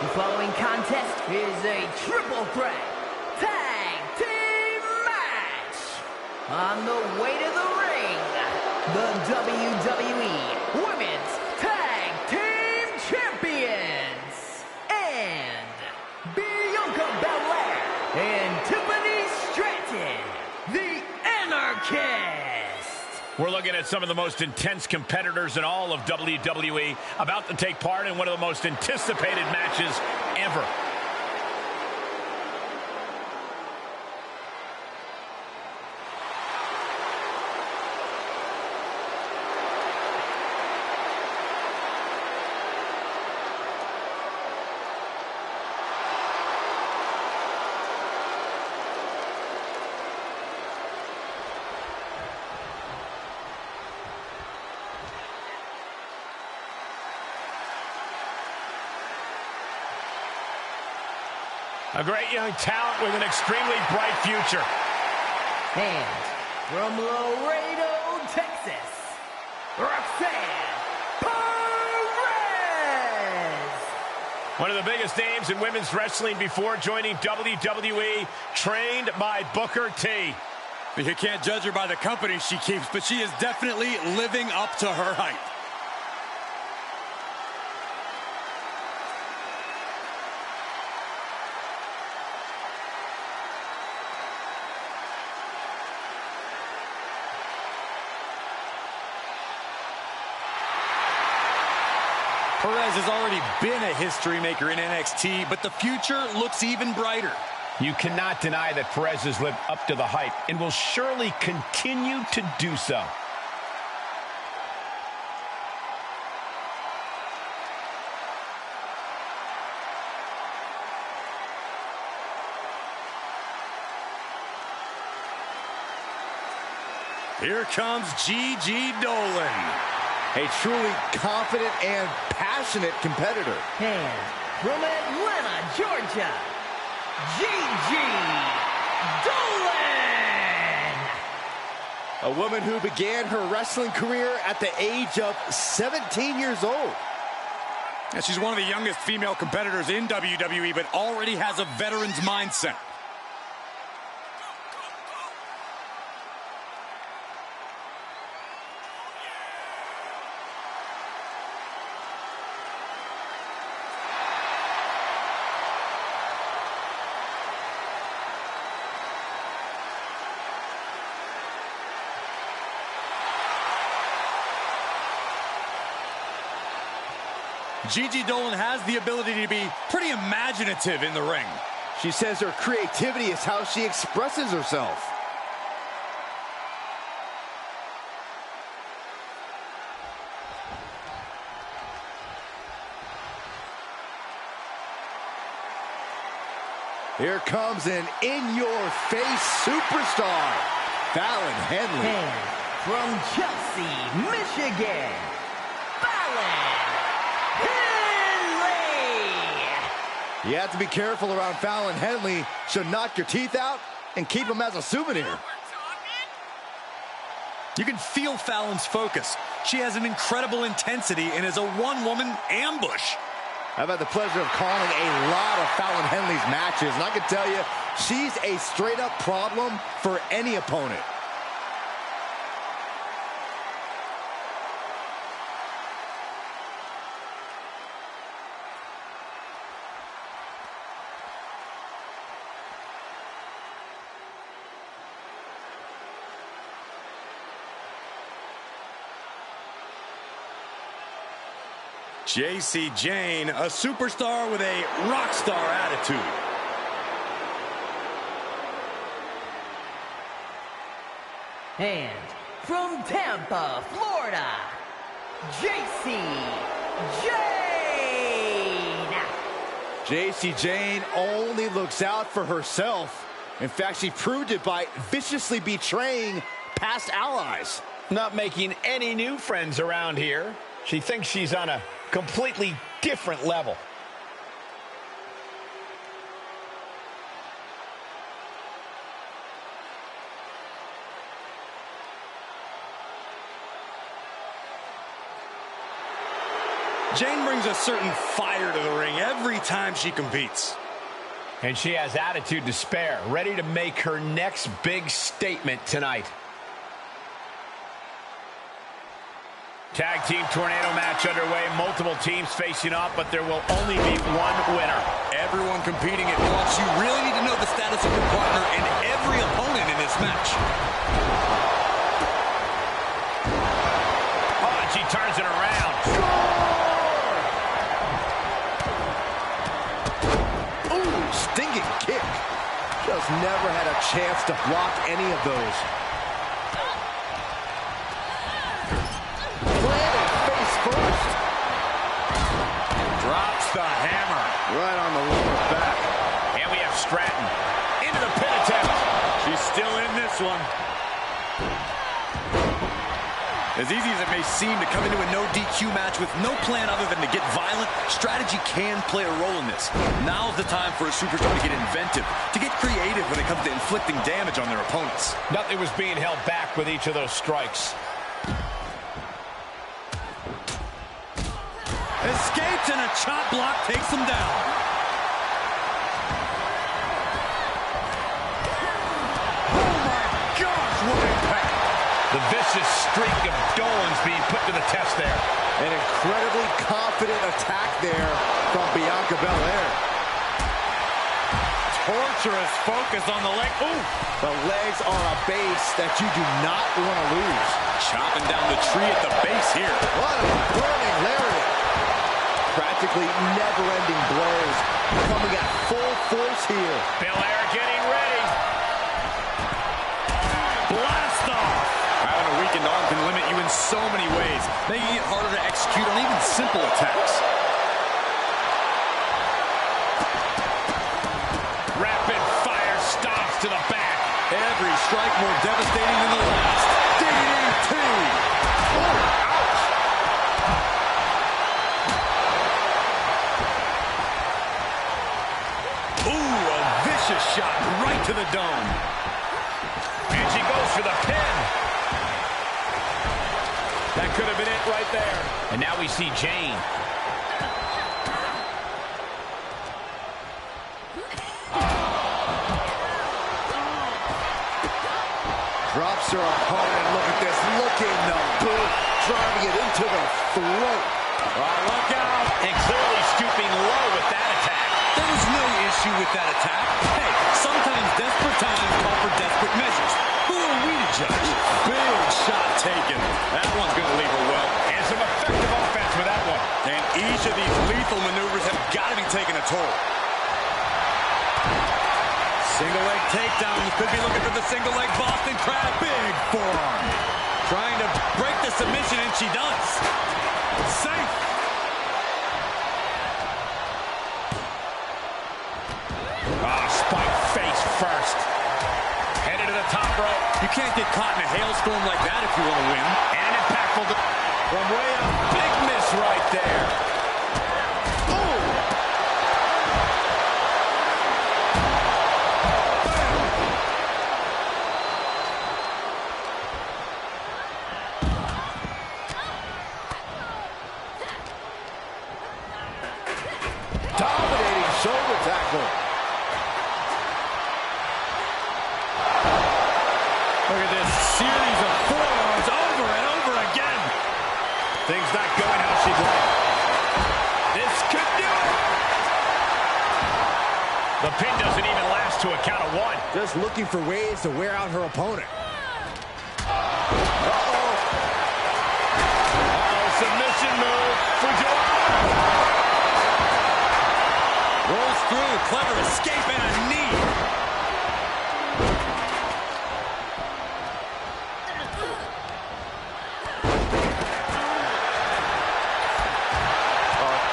The following contest is a triple threat tag team match. On the way to the ring, the WWE Women's Tag Team Champions, and Bianca Belair and Tiffany Stratton, the Anarchist. We're looking at some of the most intense competitors in all of WWE about to take part in one of the most anticipated matches ever. A great young talent with an extremely bright future. And from Laredo, Texas, Roxanne Perez. One of the biggest names in women's wrestling before joining WWE, trained by Booker T. You can't judge her by the company she keeps, but she is definitely living up to her hype. Perez has already been a history maker in NXT, but the future looks even brighter. You cannot deny that Perez has lived up to the hype and will surely continue to do so. Here comes Gigi Dolan. A truly confident and passionate competitor. And from Atlanta, Georgia, Gigi Dolan. A woman who began her wrestling career at the age of 17 years old. And she's one of the youngest female competitors in WWE, but already has a veteran's mindset. Gigi Dolan has the ability to be pretty imaginative in the ring. She says her creativity is how she expresses herself. Here comes an in-your-face superstar, Fallon Henley. And from Chelsea, Michigan, Fallon Henley. You have to be careful around Fallon Henley. She'll knock your teeth out and keep them as a souvenir. You can feel Fallon's focus. She has an incredible intensity and is a one-woman ambush. I've had the pleasure of calling a lot of Fallon Henley's matches, and I can tell you, she's a straight-up problem for any opponent. Jacy Jayne, a superstar with a rock star attitude. And from Tampa, Florida, Jacy Jayne. Jacy Jayne only looks out for herself. In fact, she proved it by viciously betraying past allies. Not making any new friends around here. She thinks she's on a completely different level. Jane brings a certain fire to the ring every time she competes. And she has attitude to spare, ready to make her next big statement tonight. Tag team tornado match underway. Multiple teams facing off, but there will only be one winner. Everyone competing at once. You really need to know the status of your partner and every opponent in this match. Oh, and she turns it around. Ooh, stinging kick. Just never had a chance to block any of those. First. Drops the hammer. Right on the lower back. And we have Stratton into the pin attempt. She's still in this one. As easy as it may seem to come into a no DQ match with no plan other than to get violent, strategy can play a role in this. Now's the time for a superstar to get inventive, to get creative when it comes to inflicting damage on their opponents. Nothing was being held back with each of those strikes. Escapes and a chop block takes him down. Oh my gosh, what impact! The vicious streak of Dolan's being put to the test there. An incredibly confident attack there from Bianca Belair. Torturous focus on the leg. Ooh! The legs are a base that you do not want to lose. Chopping down the tree at the base here. What a burning lariat. Practically never-ending blows coming at full force here. Belair getting ready. Blast off! Having a weakened arm can limit you in so many ways, making it harder to execute on even simple attacks. Rapid fire stomps to the back. Every strike more devastating than the last. DDT! Oh, ouch! Shot right to the dome. And she goes for the pin. That could have been it right there. And now we see Jane. Drops her opponent. Look at this. Looking the boot. Driving it into the throat. Oh, look out. And clearly stooping low with that attack. There was no issue with that attack. Hey, sometimes desperate times call for desperate measures. Who are we to judge? Big shot taken. That one's going to leave her well. And some effective offense with that one. And each of these lethal maneuvers have got to be taking a toll. Single leg takedown. You could be looking for the single leg Boston Crab. Big forearm. Trying to break the submission, and she does. Safe. Spike face first. Headed to the top rope. You can't get caught in a hailstorm like that if you want to win. And an impactful from way up. Big miss right there. Oh! Dominating shoulder tackle. Look at this series of forearms over and over again. Things not going how she'd like. This could do it. The pin doesn't even last to a count of one. Just looking for ways to wear out her opponent. Submission move for Joanna. Rolls through, clever escape and a knee.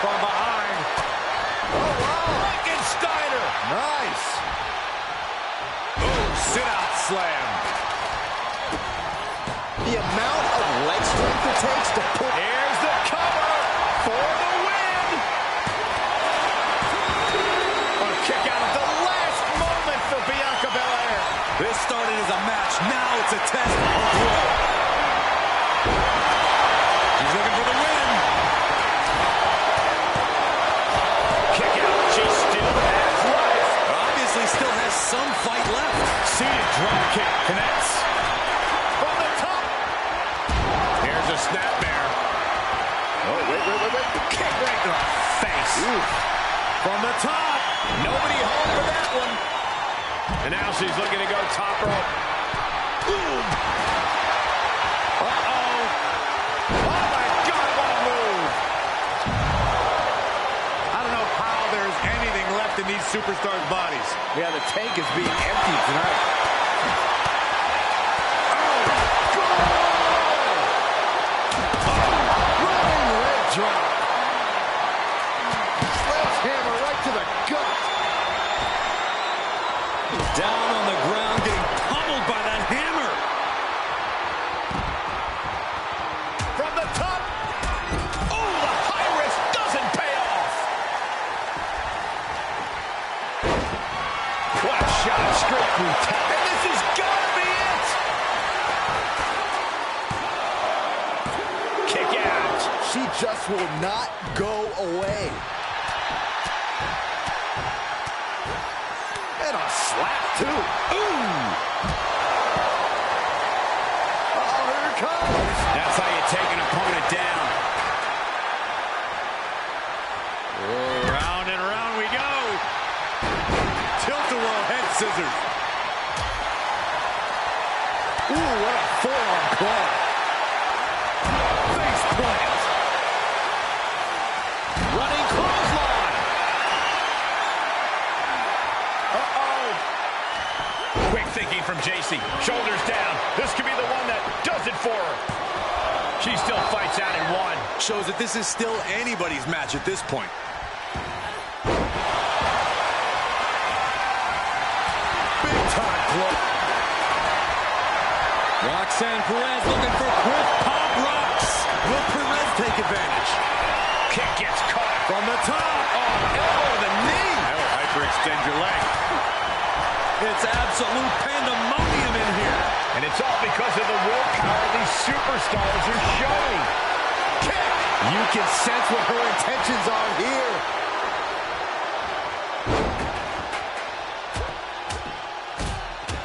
From behind. Oh, wow. Frankensteiner. Nice. Oh, sit-out slam. The amount of leg strength it takes to put... Here's the cover for the win. A kick out at the last moment for Bianca Belair. This started as a match. Now it's a test of will. She's looking for the win. move. From the top. Nobody home for that one. And now she's looking to go top rope. Ooh. Uh-oh. Oh, my God, what a move. I don't know how there's anything left in these superstars' bodies. Yeah, the tank is being emptied tonight. Running leg drop. Sledgehammer right to the gut. Down on the ground, getting pummeled by that hammer. From the top. Oh, the high risk doesn't pay off. What a shot, straight through top. And this is gonna be it. Kick out. She just will not go away. And a slap, too. Ooh! Oh, here it comes. That's how you take an opponent down. Oh, round and round we go. Tilt-a-whirl head scissors. Ooh, what a forearm club. Face plant. Running clothesline. Uh-oh. Quick thinking from JC. Shoulders down. This could be the one that does it for her. She still fights out in one. Shows that this is still anybody's match at this point. Big time club. Roxanne Perez looking for quick pop rocks. Will Perez take advantage? Kick gets caught. From the top. Oh, elbow to the knee. That'll hyperextend your leg. It's absolute pandemonium in here. And it's all because of the willpower these superstars are showing. Kick. You can sense what her intentions are here.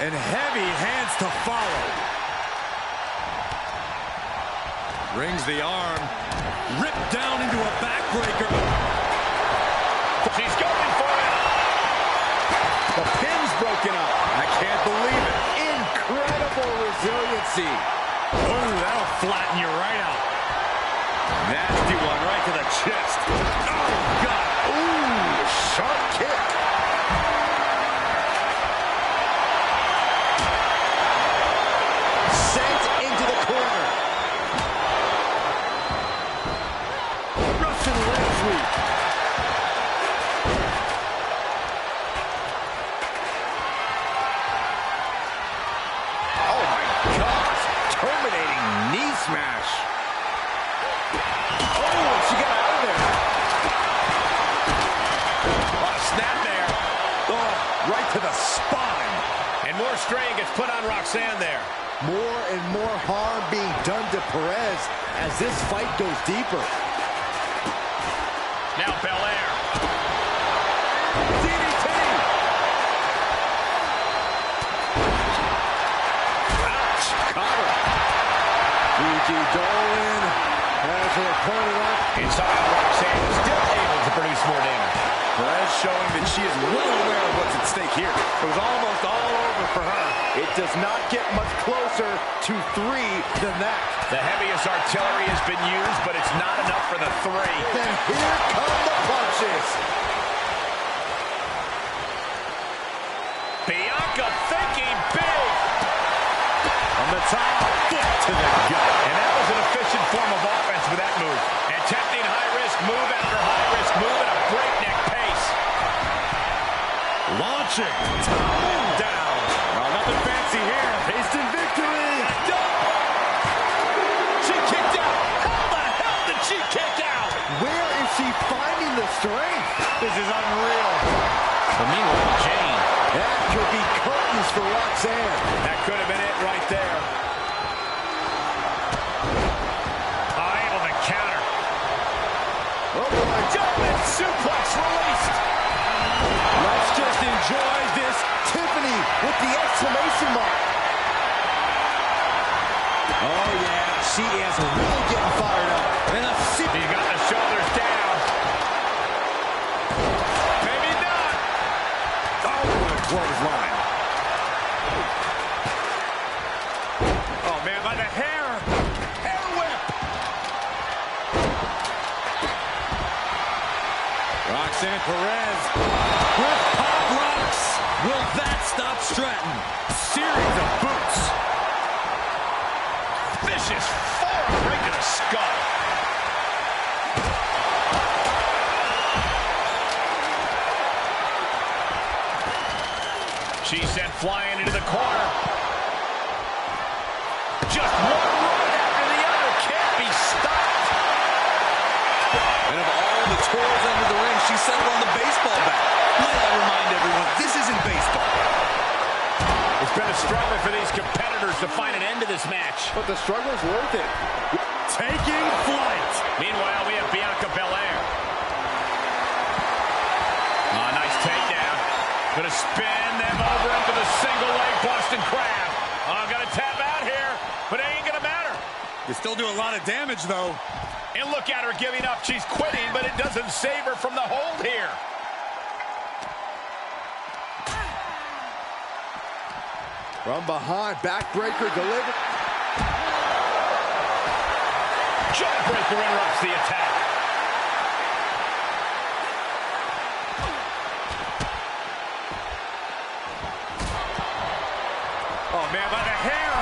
And heavy hands to follow. Rings the arm. Ripped down into a backbreaker. She's going for it. The pin's broken up. I can't believe it. Incredible resiliency. Oh, that'll flatten you right out. Nasty one right to the chest. Oh, God. Ooh, sharp kick. Sent into the corner. Russian leg sweep. Oh my gosh. Terminating knee smash. Oh, she got out of there. Oh, snap there. Oh, right to the spine. And more strain gets put on Roxanne there. More and more harm being done to Perez as this fight goes deeper. Now Belair. DDT! Ouch! Cover. Gigi Dolan has her opponent up. Inside, Roxanne still able to produce more damage. Perez showing that she is well aware of what's at stake here. It was almost all over for her. It does not get much closer to 3 than that. The heaviest artillery has been used, but it's not enough for the 3. And here come the punches. Bianca thinking big. On the top, foot to the gut. And that was an efficient form of offense with that move. Attempting high-risk move after high-risk move at a breakneck pace. Launching. Tumbling down. Oh, nothing fancy here. Instant victory. She kicked out. How the hell did she kick out? Where is she finding the strength? This is unreal. But meanwhile, Jane. That could be curtains for Roxanne. That could have been it right there. Able to counter. Oh boy. German suplex released. Let's just enjoy this. Tiffany with the exclamation mark. Oh yeah, she is really getting fired up. And a He got the shoulders down. clothesline. Oh, man, by the hair. Hair whip. Roxanne Perez with pop rocks. Will that stop Stratton? Series of boots. Vicious forearm right to the skull. She's sent flying into the corner. Just one right after the other. Can't be stopped. And of all the toys under the ring, she settled on the baseball bat. Might I remind everyone, this isn't baseball. It's been a struggle for these competitors to find an end to this match. But the struggle's worth it. Taking flight. Meanwhile, we have Bianca Belair. Nice takedown. Gonna spin them over into the single leg Boston Crab. Gonna tap out here, but it ain't gonna matter. You still do a lot of damage, though. And look at her giving up. She's quitting, but it doesn't save her from the hold here. From behind, backbreaker delivered. Jawbreaker interrupts the attack. Oh, man, by the hair.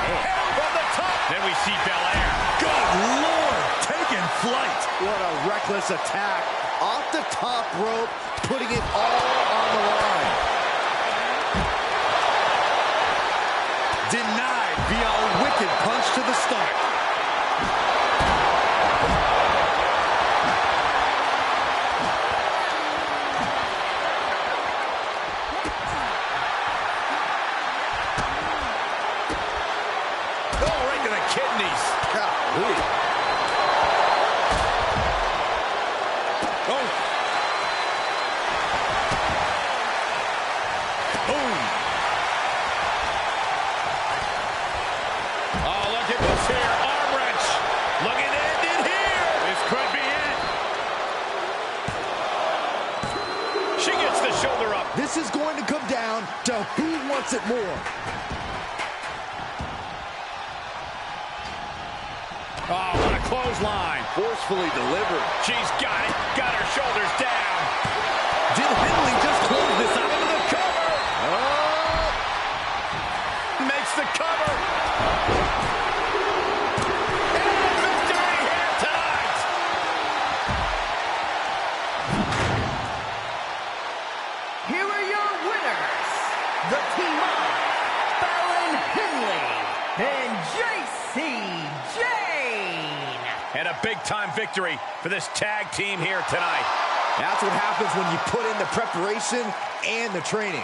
Hair from the top. Then we see Belair. Good Lord, taking flight. What a reckless attack. Off the top rope, putting it all on the line. Denied via a wicked punch to the stomach. Oh, right to the kidneys. Golly. Oh. Boom. Oh, look at this here. Arm wrench. Looking to end it here. This could be it. She gets the shoulder up. This is going to come down to who wants it more. Oh, what a clothesline. Forcefully delivered. She's got it. Got her shoulders down. Did Henley just close this out? Into the cover. Oh, Makes the cover. And victory here tonight. Here are your winners, the team of Fallon Henley and JC Jane. And a big-time victory for this tag team here tonight. that's what happens when you put in the preparation and the training.